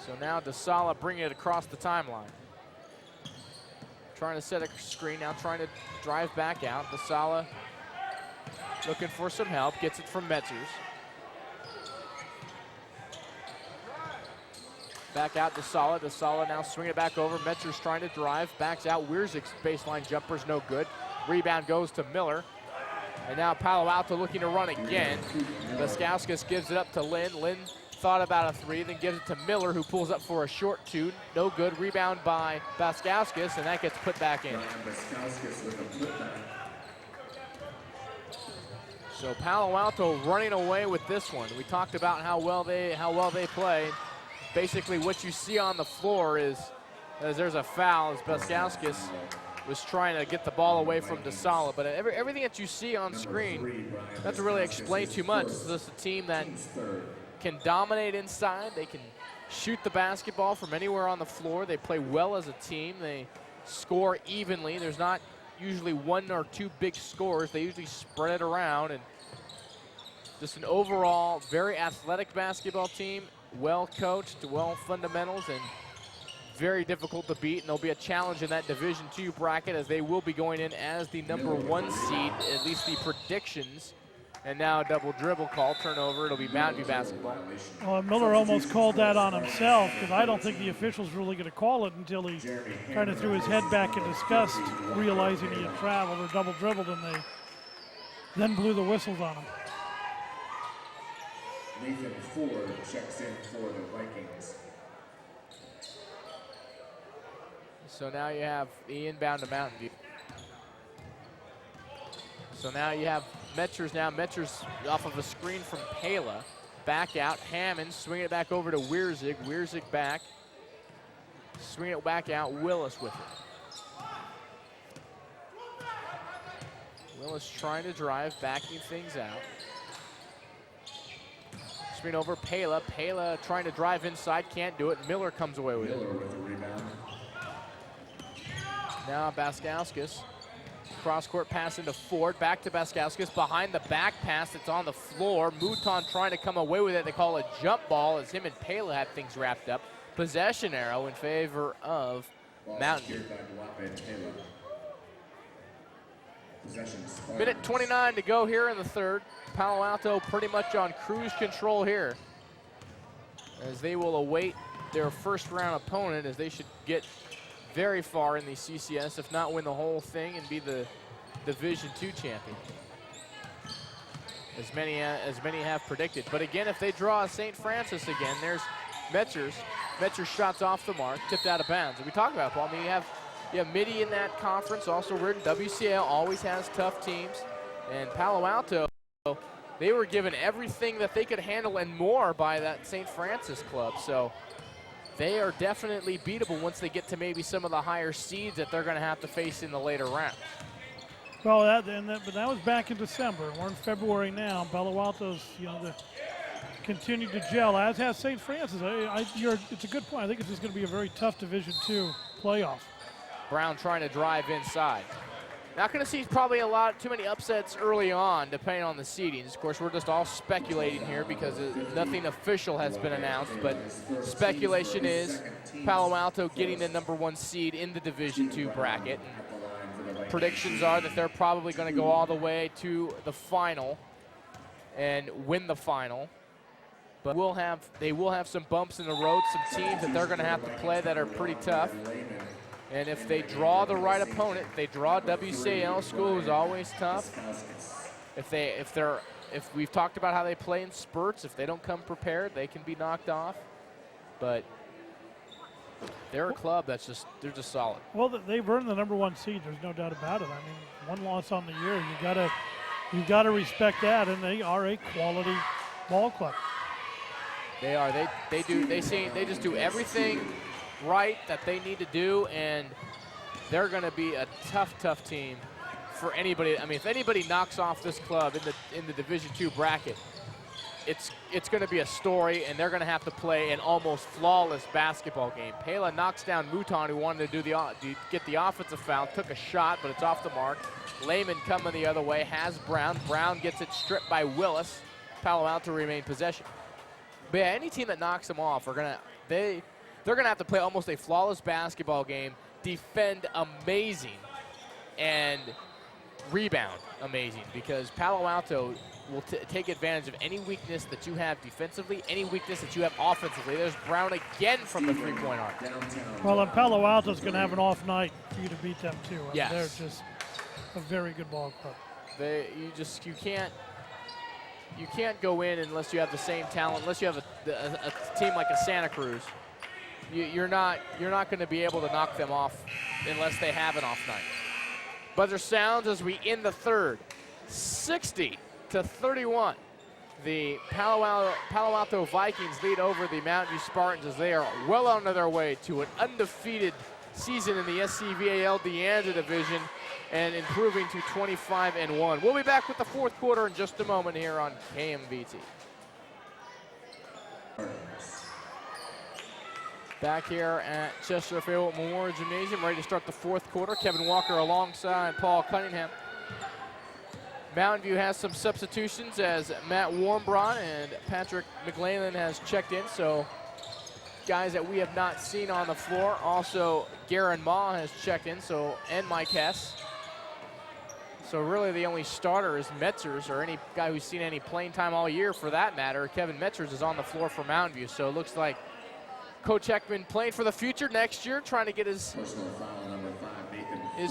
So now DeSala bringing it across the timeline. Trying to set a screen, now trying to drive back out. DeSala looking for some help, gets it from Metzers. Back out DeSala. DeSala now swinging it back over. Metzers trying to drive, backs out. Wierzig's baseline jumper's no good. Rebound goes to Miller. And now Palo Alto looking to run again. Baskauskas gives it up to Lynn. Lynn thought about a three, then gives it to Miller, who pulls up for a short two. No good. Rebound by Baskauskas, and that gets put back in. So Palo Alto running away with this one. We talked about how well they play. Basically, what you see on the floor is as there's a foul as Baskauskas was trying to get the ball away from DeSala. But everything that you see on screen, not to really explain too much. It's just a team that can dominate inside. They can shoot the basketball from anywhere on the floor. They play well as a team. They score evenly. There's not usually one or two big scores. They usually spread it around. And just an overall very athletic basketball team, well coached, well fundamentals, and very difficult to beat. And there'll be a challenge in that Division II bracket as they will be going in as the #1 seed, at least the predictions. And now a double dribble call, turnover. It'll be Mountain View basketball. Well, Miller almost called that on himself, because I don't think the official's really going to call it until he kind of threw his head back in disgust, realizing he had traveled or double dribbled, and they then blew the whistles on him. Nathan Ford checks in for the Vikings. So now you have the inbound to Mountain View. So now you have Metzers now. Metzers off of a screen from Pala. Back out. Hammond swing it back over to Wierzig. Wierzig back. Swing it back out. Willis with it. Willis trying to drive, backing things out. Screen over Pala. Pala trying to drive inside, can't do it. Miller comes away with it. Miller with the rebound. Now Baskauskas. Cross-court pass into Ford, back to Baskauskas, behind the back pass that's on the floor. Mouton trying to come away with it. They call it jump ball as him and Pala had things wrapped up. Possession arrow in favor of Mountain View. Minute 29 to go here in the third. Palo Alto pretty much on cruise control here, as they will await their first round opponent, as they should get very far in the CCS, if not win the whole thing and be the Division II champion, as many have predicted. But again, if they draw a St. Francis again, there's Metzers. Metzers shots off the mark, tipped out of bounds. And we talk about, Paul, I mean, you have Midi in that conference. Also, Reardon WCL always has tough teams, and Palo Alto, they were given everything that they could handle and more by that St. Francis club. So they are definitely beatable once they get to maybe some of the higher seeds that they're going to have to face in the later rounds. Well, but that was back in December. We're in February now. Palo Alto's, continued to gel, as has St. Francis. It's a good point. I think it's just going to be a very tough Division II playoff. Brown trying to drive inside. Not going to see probably too many upsets early on, depending on the seedings. Of course, we're just all speculating here because nothing official has been announced, but speculation is Palo Alto getting the #1 seed in the Division II bracket. And predictions are that they're probably going to go all the way to the final and win the final. But they will have some bumps in the road, some teams that they're going to have to play that are pretty tough. And if they draw the right opponent, they draw WCL school, who's always tough. If we've talked about how they play in spurts, if they don't come prepared, they can be knocked off. But they're a club they're just solid. Well, they've earned the #1 seed. There's no doubt about it. I mean, one loss on the year. You gotta respect that, and they are a quality ball club. They are. They just do everything right that they need to do, and they're going to be a tough team for anybody. I mean, if anybody knocks off this club in the Division II bracket, it's going to be a story, and they're going to have to play an almost flawless basketball game. Pela knocks down Mouton, who wanted to get the offensive foul, took a shot, but it's off the mark. Lehman coming the other way, has Brown. Brown gets it stripped by Willis. Palo Alto remain possession. But yeah, any team that knocks them off they're gonna have to play almost a flawless basketball game, defend amazing, and rebound amazing, because Palo Alto will take advantage of any weakness that you have defensively, any weakness that you have offensively. There's Brown again from the three-point arc. Well, and Palo Alto's going to have an off night for you to beat them too. I mean, yes. They're just a very good ball club. You can't go in unless you have the same talent, unless you have a team like a Santa Cruz. You're not going to be able to knock them off unless they have an off night. Buzzer sounds as we end the third. 60-31. The Palo Alto Vikings lead over the Mountain View Spartans as they are well on their way to an undefeated season in the SCVAL Deanza division and improving to 25-1. We'll be back with the fourth quarter in just a moment here on KMVT. Back here at Chester Fayette Memorial Gymnasium, ready to start the fourth quarter. Kevin Walker alongside Paul Cunningham. Mountain View has some substitutions as Matt Warmbron and Patrick McLean has checked in, so guys that we have not seen on the floor. Also, Garen Ma has checked in, and Mike Hess. So really the only starter is Metzers, or any guy who's seen any playing time all year for that matter. Kevin Metzers is on the floor for Mountain View, so it looks like Coach Heckman playing for the future next year, trying to get his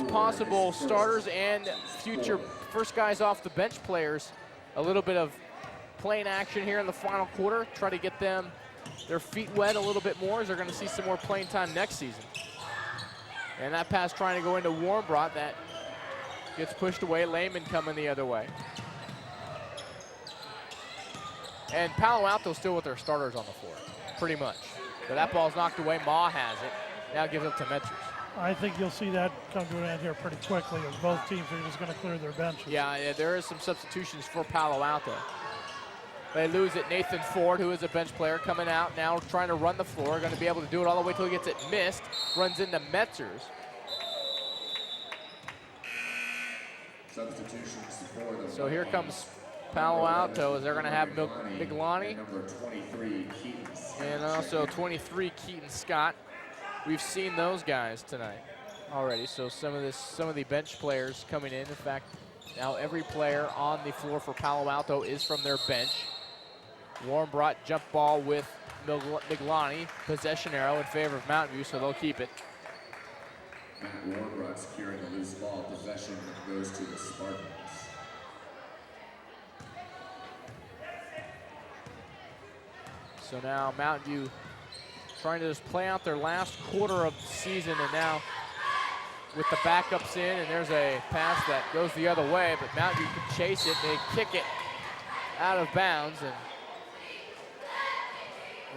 possible starters and future first guys off the bench players a little bit of playing action here in the final quarter, try to get them their feet wet a little bit more as they're going to see some more playing time next season. And that pass trying to go into Warmbron, that gets pushed away. Lehman coming the other way. And Palo Alto still with their starters on the floor, pretty much. But that ball's knocked away. Ma has it. Now gives it to Metzers. I think you'll see that come to an end here pretty quickly as both teams are just going to clear their benches. Yeah, there is some substitutions for Palo Alto. They lose it. Nathan Ford, who is a bench player, coming out now trying to run the floor. Going to be able to do it all the way till he gets it missed. Runs into Metzers. Substitutions for the So here comes Palo Alto as they're going to have Miglani number 23, Keaton Scott. and also 23 Keaton Scott. We've seen those guys tonight already. So some of the bench players coming in. In fact, now every player on the floor for Palo Alto is from their bench. Warren brought jump ball with Miglani, possession arrow in favor of Mountain View, so they'll keep it. Matt Warnbrock securing the loose ball. Possession goes to the Spartans. So now Mountain View trying to just play out their last quarter of the season, and now with the backups in, and there's a pass that goes the other way, but Mountain View can chase it. They kick it out of bounds, and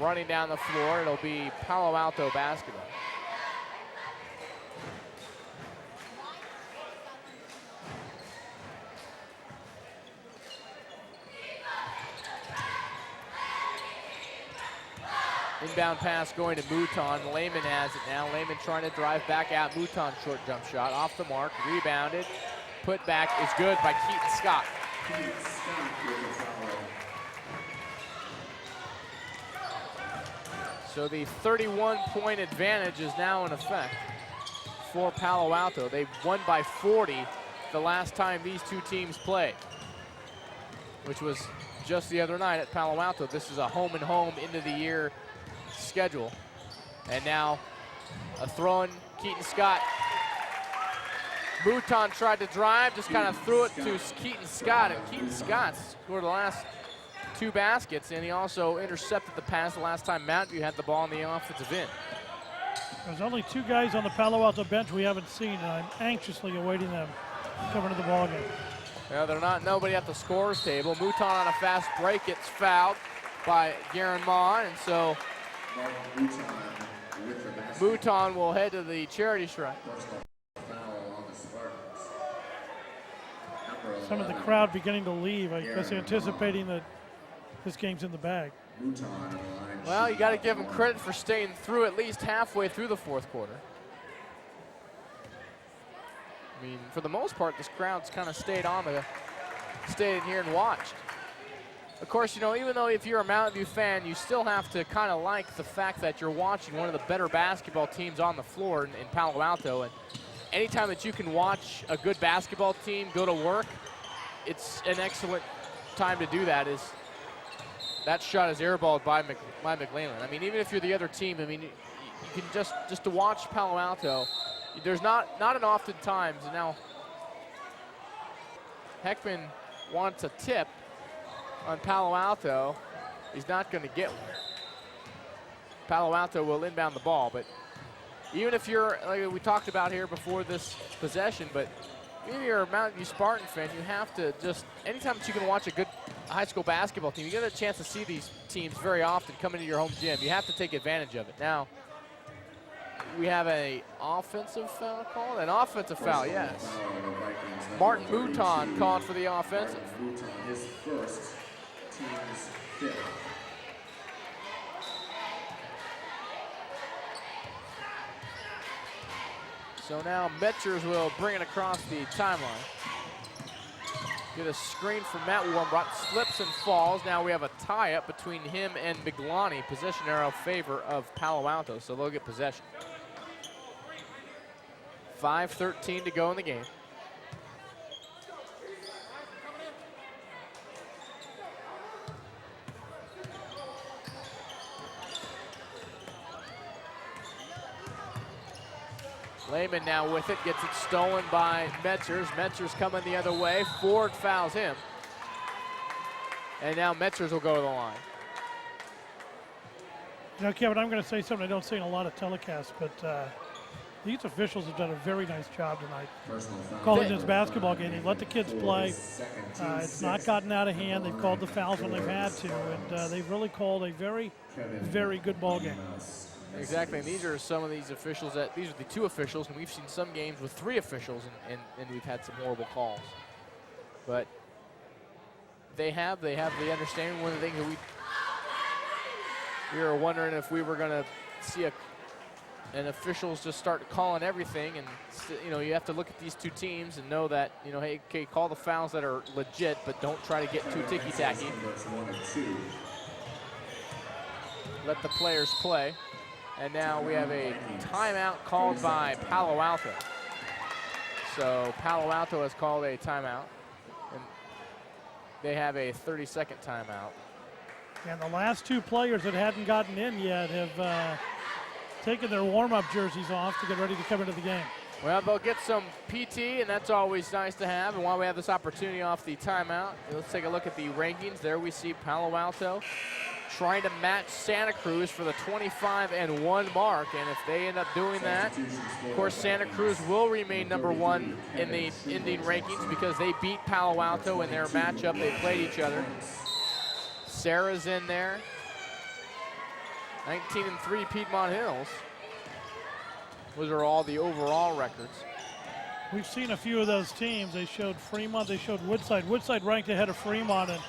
running down the floor, it'll be Palo Alto basketball. Inbound pass going to Mouton. Lehman has it now. Lehman trying to drive back out. Mouton short jump shot off the mark. Rebounded. Put back is good by Keaton Scott. Keaton Scott with the foul. So the 31-point advantage is now in effect for Palo Alto. They've won by 40 the last time these two teams played, which was just the other night at Palo Alto. This is a home and home into the year schedule. And now a throw-in, Keaton Scott. Mouton tried to drive, just kind of threw it to Keaton Scott, and Keaton Scott scored the last 2 baskets, and he also intercepted the pass the last time Mountain View had the ball in the offensive end. There's only 2 guys on the Palo Alto bench we haven't seen, and I'm anxiously awaiting them coming to the ball game. Yeah, they're not nobody at the scorer's table. Mouton on a fast break gets fouled by Garen Ma, and so Mouton will head to the charity stripe. Some of the crowd beginning to leave, I guess anticipating that this game's in the bag. Well, you got to give him credit for staying through at least halfway through the 4th quarter. I mean, for the most part, this crowd's kind of stayed in here and watched. Of course, you know, even though if you're a Mountain View fan, you still have to kind of like the fact that you're watching one of the better basketball teams on the floor in Palo Alto. And anytime that you can watch a good basketball team go to work, it's an excellent time to do that. That shot is airballed by McLeland. I mean, even if you're the other team, I mean, you can just to watch Palo Alto, there's not an often times. And now Heckman wants a tip on Palo Alto. He's not going to get one. Palo Alto will inbound the ball, but even if you're, like we talked about here before this possession, but even if you're a Mountain View Spartan fan, you have to just, anytime that you can watch a good high school basketball team, you get a chance to see these teams very often come into your home gym. You have to take advantage of it. Now, we have an offensive foul call? An offensive foul, yes. Martin Mouton called for the offensive. His first, team's 5th. So now Metchers will bring it across the timeline. Get a screen from Matt Warmbrock, slips and falls. Now we have a tie-up between him and Biglani. Possession arrow favor of Palo Alto, so they'll get possession. 5:13 to go in the game. Lehman now with it, gets it stolen by Metchers. Metchers coming the other way. Ford fouls him. And now Metchers will go to the line. You know, Kevin, I'm going to say something I don't say in a lot of telecasts, but these officials have done a very nice job tonight calling this basketball game. They let the kids play. It's not gotten out of hand. They've called the fouls when they've had to, and they've really called a very, very good ball game. Exactly, and these are some of these officials these are the 2 officials, and we've seen some games with 3 officials, and we've had some horrible calls. But they have the understanding. One of the things that we were wondering if we were going to see and officials just start calling everything, and you know, you have to look at these 2 teams and know that, you know, hey, okay, call the fouls that are legit, but don't try to get too ticky-tacky. Let the players play. And now we have a timeout called by Palo Alto. So Palo Alto has called a timeout, and they have a 30-second timeout. And the last 2 players that hadn't gotten in yet have taken their warm-up jerseys off to get ready to come into the game. Well, they'll get some PT, and that's always nice to have. And while we have this opportunity off the timeout, let's take a look at the rankings. There we see Palo Alto trying to match Santa Cruz for the 25-1 mark, and if they end up doing that, of course Santa Cruz will remain #1 in the ending rankings because they beat Palo Alto in their matchup. They played each other. Sarah's in there. 19-3 Piedmont Hills. Those are all the overall records. We've seen a few of those teams. They showed Fremont, they showed Woodside. Woodside ranked ahead of Fremont, and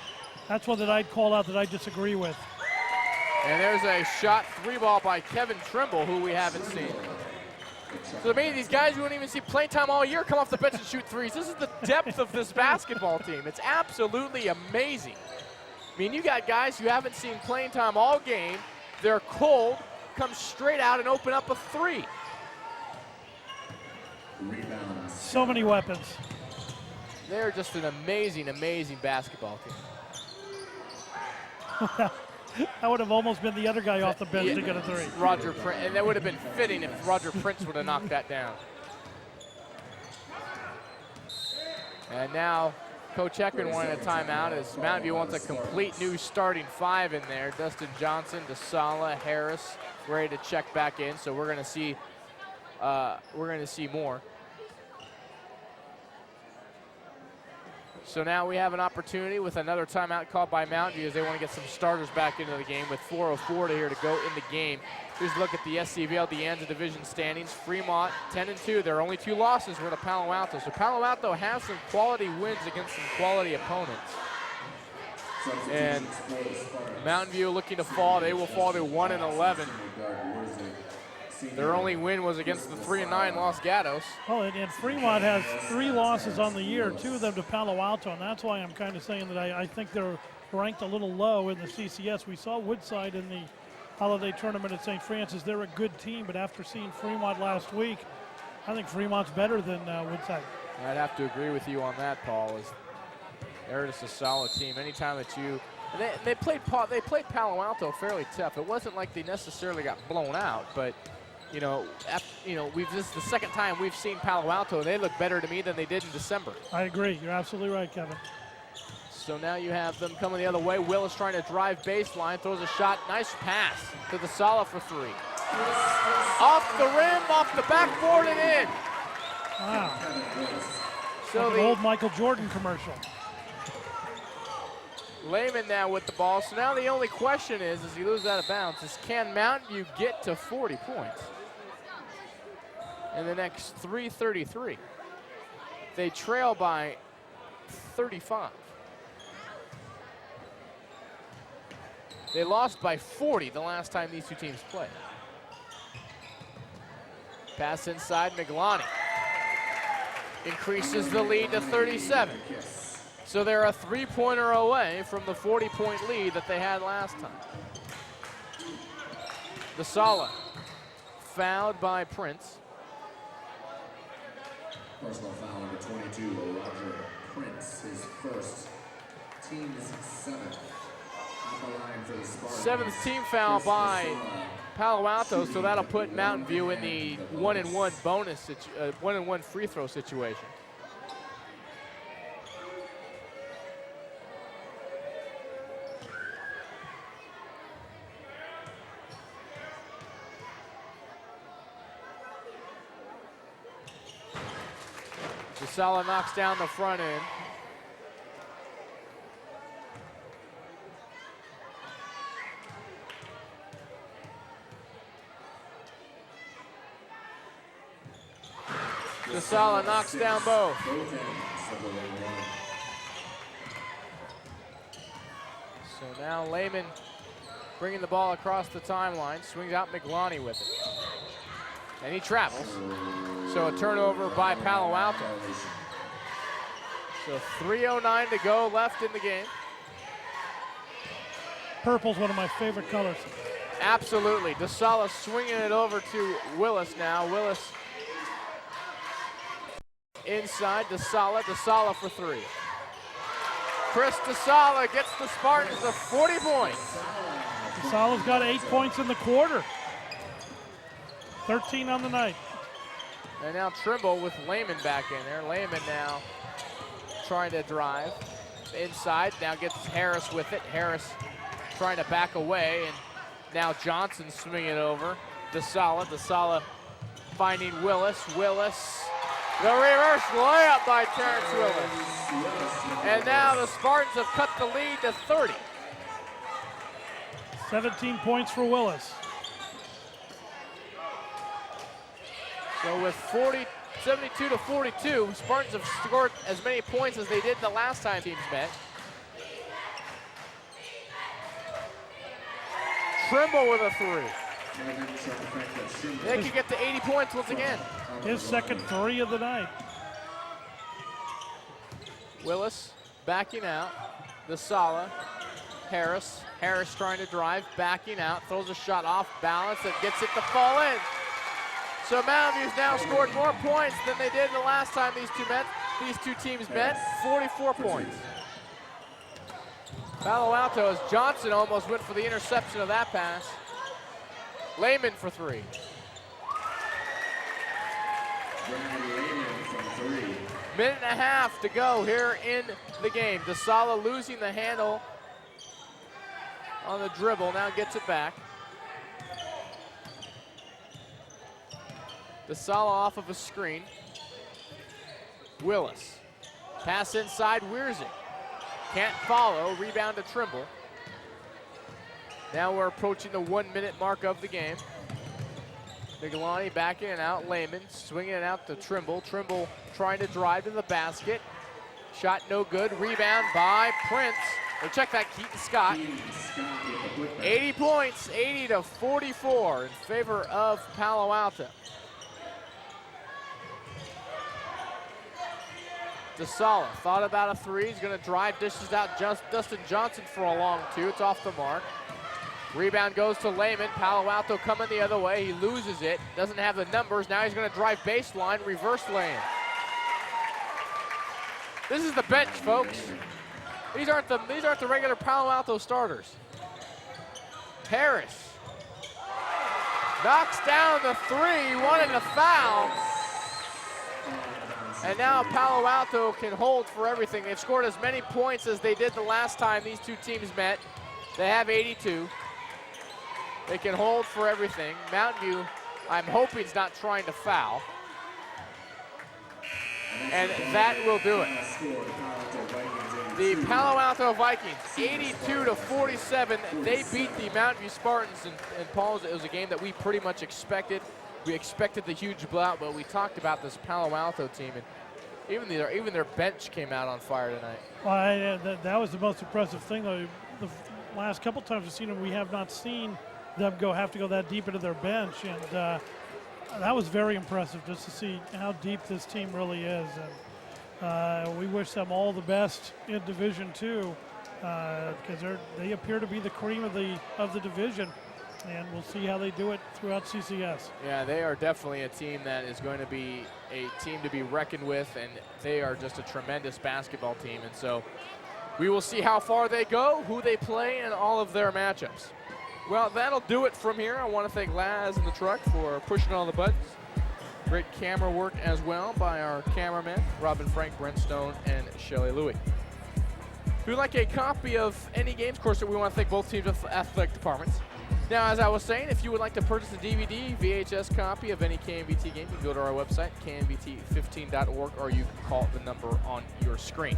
that's one that I'd call out that I disagree with. And there's a shot 3-ball by Kevin Trimble, who we haven't seen. So maybe these guys we wouldn't even see playing time all year come off the bench and shoot threes. This is the depth of this basketball team. It's absolutely amazing. I mean, you got guys who haven't seen playing time all game. They're cold, come straight out and open up a 3. So many weapons. They're just an amazing, amazing basketball team. That would have almost been the other guy off the bench to get a three. Roger Prince, and that would have been fitting if Roger Prince would have knocked that down. And now Coach Heckman wanting a timeout as Mountain View wants a complete new starting five in there. Dustin Johnson, DeSala, Harris, ready to check back in. So we're going to see more. So now we have an opportunity with another timeout called by Mountain View as they want to get some starters back into the game with 4:04 to go in the game. Here's a look at the SCVL De Anza division standings. Fremont 10-2. Their only two losses were to Palo Alto. So Palo Alto has some quality wins against some quality opponents. And Mountain View looking to fall. They will fall to 1-11. Their only win was against the 3-9 Los Gatos. Oh, and Fremont has 3 losses on the year, 2 of them to Palo Alto, and that's why I'm kind of saying that I think they're ranked a little low in the CCS. We saw Woodside in the holiday tournament at St. Francis. They're a good team, but after seeing Fremont last week, I think Fremont's better than Woodside. I'd have to agree with you on that, Paul. They're just a solid team. Anytime that you they played Palo Alto fairly tough. It wasn't like they necessarily got blown out, but this is the second time we've seen Palo Alto, and they look better to me than they did in December. I agree. You're absolutely right, Kevin. So now you have them coming the other way. Willis trying to drive baseline, throws a shot. Nice pass to DeSala for 3. Off the rim, off the backboard, and in. Wow. So like an old Michael Jordan commercial. Lehman now with the ball. So now the only question is, as he loses out of bounds, is can Mountain View get to 40 points in the next 3:33? They trail by 35. They lost by 40 the last time these two teams played. Pass inside, Miglani increases the lead to 37. So they're a 3-pointer away from the 40-point lead that they had last time. DeSala fouled by Prince. Personal foul number 22, Roger Prince, his first, team's 7th. On the line for the Spartans. 7th team foul by Palo Alto, so that'll put Mountain View in the 1-and-1 bonus, 1-and-1 free throw situation. DeSala knocks down the front end. DeSala knocks down both. So now Lehman bringing the ball across the timeline, swings out Miglani with it. And he travels. So a turnover by Palo Alto. So 3:09 to go left in the game. Purple's one of my favorite colors. Absolutely. DeSala swinging it over to Willis now. Willis inside, DeSala for 3. Chris DeSala gets the Spartans to 40 points. DeSala's got 8 points in the quarter. 13 on the night. And now Trimble with Lehman back in there. Lehman now trying to drive inside. Now gets Harris with it. Harris trying to back away, and now Johnson swinging it over. DeSala finding Willis. Willis, the reverse layup by Terrence Willis. And now the Spartans have cut the lead to 30. 17 points for Willis. So with 72 to 42, Spartans have scored as many points as they did the last time teams met. Trimble with a 3. They could get to 80 points once again. His second 3 of the night. Willis backing out. DeSala, Harris. Harris trying to drive, backing out, throws a shot off balance that gets it to fall in. So Mountain View's now scored more points than they did the last time these two teams met. 44 points. Palo Alto, as Johnson almost went for the interception of that pass. Lehman for three. Brad Lehman from 3. Minute and a half to go here in the game. DeSala losing the handle on the dribble, now gets it back. DeSala off of a screen. Willis, pass inside, Wiersing. Can't follow, rebound to Trimble. Now we're approaching the 1 minute mark of the game. Miglani back in and out, Lehman swinging it out to Trimble. Trimble trying to drive to the basket. Shot no good, rebound by Prince. Or check that, Keaton Scott. Keaton Scott with the putback. 80 points, 80-44 in favor of Palo Alto. DeSala thought about a three. He's going to drive, dishes out Dustin Johnson for a long two. It's off the mark. Rebound goes to Lehman. Palo Alto coming the other way. He loses it. Doesn't have the numbers. Now he's going to drive baseline, reverse lane. This is the bench, folks. These aren't the regular Palo Alto starters. Harris knocks down the three, wanted a foul. And now Palo Alto can hold for everything. They've scored as many points as they did the last time these two teams met. They have 82. They can hold for everything. Mountain View, I'm hoping, is not trying to foul. And that will do it. The Palo Alto Vikings, 82-47. They beat the Mountain View Spartans. And Paul, it was a game that we pretty much expected. We expected the huge blowout, but we talked about this Palo Alto team, and even their bench came out on fire tonight. Well, that was the most impressive thing, though. The last couple times we've seen them, we have not seen them have to go that deep into their bench, and that was very impressive just to see how deep this team really is. And we wish them all the best in Division II because they appear to be the cream of the division. And we'll see how they do it throughout CCS. Yeah, they are definitely a team that is going to be a team to be reckoned with, and they are just a tremendous basketball team. And so we will see how far they go, who they play, and all of their matchups. Well, that'll do it from here. I want to thank Laz in the truck for pushing all the buttons. Great camera work as well by our cameramen, Robin Frank, Brent Stone, and Shelley Louie. If you'd like a copy of any games, of course, we want to thank both teams' athletic departments. Now, as I was saying, if you would like to purchase a DVD, VHS copy of any KMVT game, you can go to our website, kmvt15.org, or you can call the number on your screen.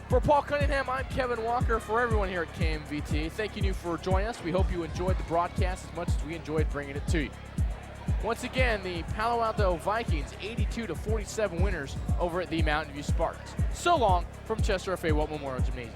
For Paul Cunningham, I'm Kevin Walker. For everyone here at KMVT, thanking you for joining us. We hope you enjoyed the broadcast as much as we enjoyed bringing it to you. Once again, the Palo Alto Vikings, 82-47 winners over at the Mountain View Spartans. So long from Chester F.A. Walt Memorial Gymnasium.